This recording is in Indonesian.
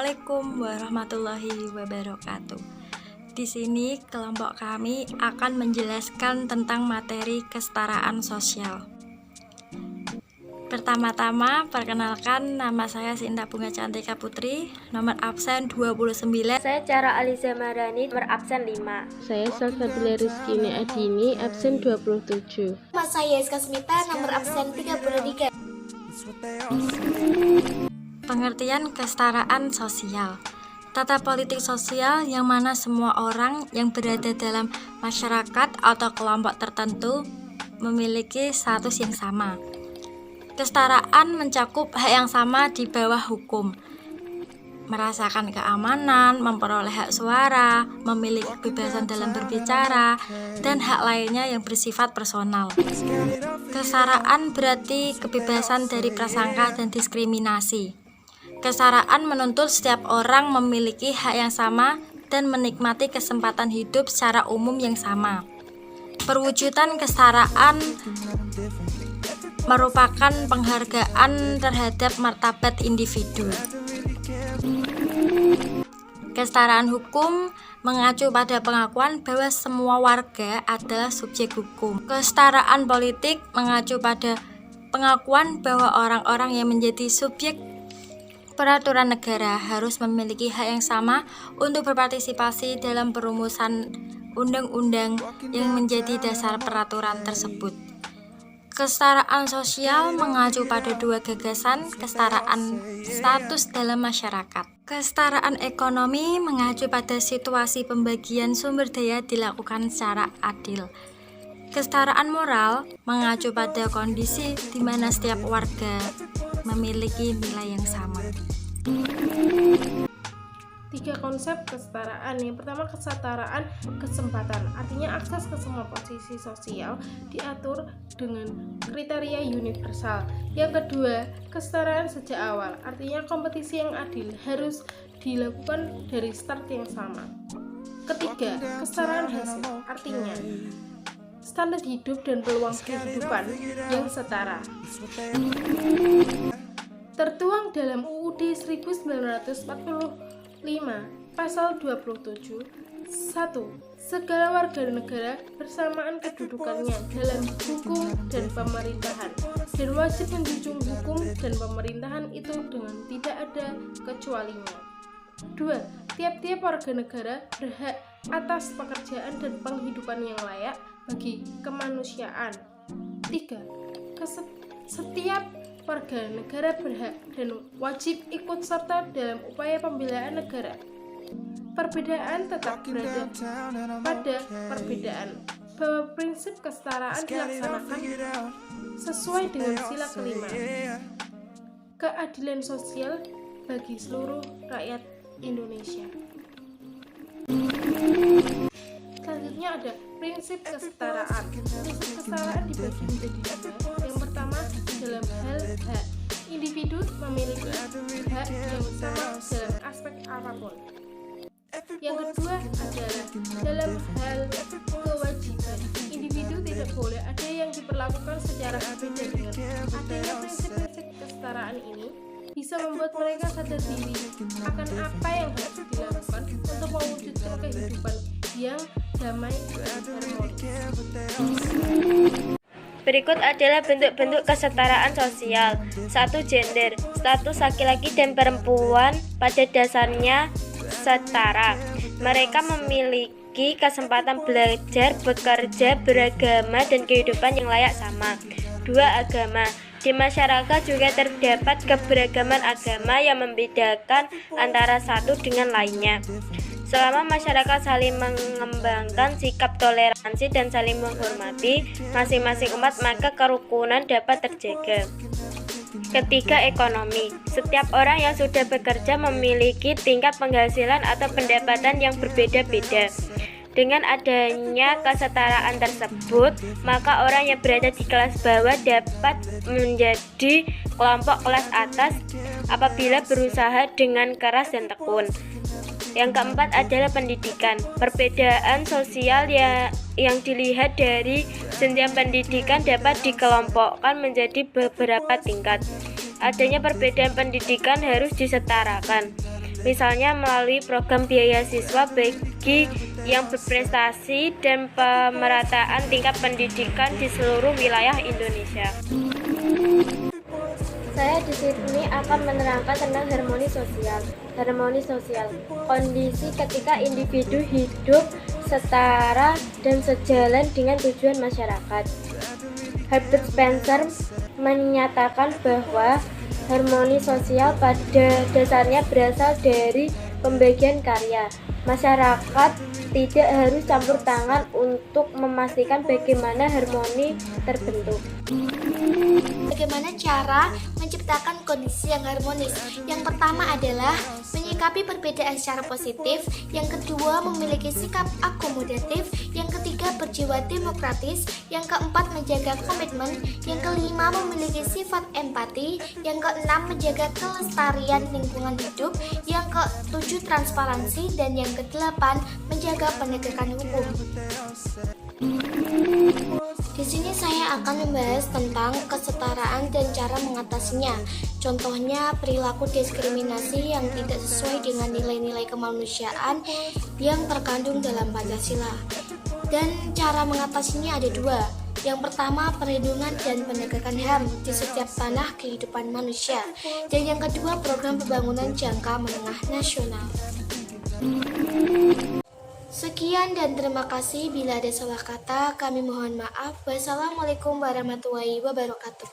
Assalamualaikum warahmatullahi wabarakatuh. Di sini kelompok kami akan menjelaskan tentang materi kesetaraan sosial. Pertama-tama, perkenalkan, nama saya Sinta Bunga Cantika Putri, nomor absen 29. Saya Cara Aliza Marani, nomor absen 5. Saya Salsabila Rizkini Adini, absen 27. Nama saya Iska Smita, nomor absen 33. Pengertian kesetaraan sosial. Tata politik sosial yang mana semua orang yang berada dalam masyarakat atau kelompok tertentu memiliki status yang sama. Kesetaraan mencakup hak yang sama di bawah hukum, merasakan keamanan, memperoleh hak suara, memiliki kebebasan dalam berbicara, dan hak lainnya yang bersifat personal. Kesetaraan berarti kebebasan dari prasangka dan diskriminasi. Kesetaraan menuntut setiap orang memiliki hak yang sama dan menikmati kesempatan hidup secara umum yang sama. Perwujudan kesetaraan merupakan penghargaan terhadap martabat individu. Kesetaraan hukum mengacu pada pengakuan bahwa semua warga adalah subjek hukum. Kesetaraan politik mengacu pada pengakuan bahwa orang-orang yang menjadi subjek peraturan negara harus memiliki hak yang sama untuk berpartisipasi dalam perumusan undang-undang yang menjadi dasar peraturan tersebut. Kesetaraan sosial mengacu pada dua gagasan, kesetaraan status dalam masyarakat. Kesetaraan ekonomi mengacu pada situasi pembagian sumber daya dilakukan secara adil. Kesetaraan moral mengacu pada kondisi di mana setiap warga memiliki nilai yang sama. 3 konsep kesetaraan. Yang pertama, kesetaraan kesempatan, artinya akses ke semua posisi sosial diatur dengan kriteria universal. Yang kedua, kesetaraan sejak awal, artinya kompetisi yang adil harus dilakukan dari start yang sama. Ketiga, kesetaraan hasil, artinya standar hidup dan peluang kehidupan yang setara. Tertuang dalam UUD 1945 pasal 27. 1. Segala warga negara bersamaan kedudukannya dalam hukum dan pemerintahan dan wajib menjunjung hukum dan pemerintahan itu dengan tidak ada kecualinya. 2. Tiap-tiap warga negara berhak atas pekerjaan dan penghidupan yang layak bagi kemanusiaan. 3. Setiap warga negara berhak dan wajib ikut serta dalam upaya pembelaan negara. Perbedaan tetap berada pada perbedaan, bahwa prinsip kesetaraan dilaksanakan sesuai dengan sila kelima. Keadilan sosial bagi seluruh rakyat Indonesia. Selanjutnya ada prinsip kesetaraan. Prinsip kesetaraan dibagi menjadi 2. Yang pertama, dalam hal hak. Individu memiliki hak yang sama dalam aspek apapun. Yang kedua adalah dalam hal kewajiban. Individu tidak boleh ada yang diperlakukan secara berbeda. Dengan adanya prinsip-prinsip kesetaraan ini bisa membuat mereka sadar diri akan apa yang harus dilakukan untuk mewujudkan kehidupan yang damai dan harmonis. Berikut adalah bentuk-bentuk kesetaraan sosial. 1. Gender. Status laki-laki dan perempuan pada dasarnya setara. Mereka memiliki kesempatan belajar, bekerja, beragama, dan kehidupan yang layak sama. 2. Agama. Di masyarakat juga terdapat keberagaman agama yang membedakan antara satu dengan lainnya. Selama masyarakat saling mengembangkan sikap toleransi dan saling menghormati masing-masing umat, maka kerukunan dapat terjaga. Ketiga, ekonomi. Setiap orang yang sudah bekerja memiliki tingkat penghasilan atau pendapatan yang berbeda-beda. Dengan adanya kesetaraan tersebut, maka orang yang berada di kelas bawah dapat menjadi kelompok kelas atas apabila berusaha dengan keras dan tekun. Yang keempat adalah pendidikan. Perbedaan sosial yang dilihat dari jenjang pendidikan dapat dikelompokkan menjadi beberapa tingkat. Adanya perbedaan pendidikan harus disetarakan. misalnya melalui program beasiswa bagi yang berprestasi dan pemerataan tingkat pendidikan di seluruh wilayah Indonesia. Saya di sini akan menerangkan tentang harmoni sosial. Harmoni sosial, kondisi ketika individu hidup setara dan sejalan dengan tujuan masyarakat. Herbert Spencer menyatakan bahwa harmoni sosial pada dasarnya berasal dari pembagian karya. Masyarakat tidak harus campur tangan untuk memastikan bagaimana harmoni terbentuk. Bagaimana cara menciptakan kondisi yang harmonis? Yang pertama adalah menyikapi perbedaan secara positif, yang kedua memiliki sikap akomodatif, yang ketiga berjiwa demokratis, yang keempat menjaga komitmen, yang kelima memiliki sifat empati, yang keenam menjaga kelestarian lingkungan hidup, yang ketujuh transparansi, dan yang kedelapan menjaga penegakan hukum. Di sini saya akan membahas tentang kesetaraan dan cara mengatasinya. Contohnya perilaku diskriminasi yang tidak sesuai dengan nilai-nilai kemanusiaan yang terkandung dalam Pancasila. Dan cara mengatasinya ada dua. Yang pertama, perlindungan dan penegakan HAM di setiap tanah kehidupan manusia. Dan yang kedua, program pembangunan jangka menengah nasional. Sekian dan terima kasih. Bila ada salah kata, kami mohon maaf. Wassalamualaikum warahmatullahi wabarakatuh.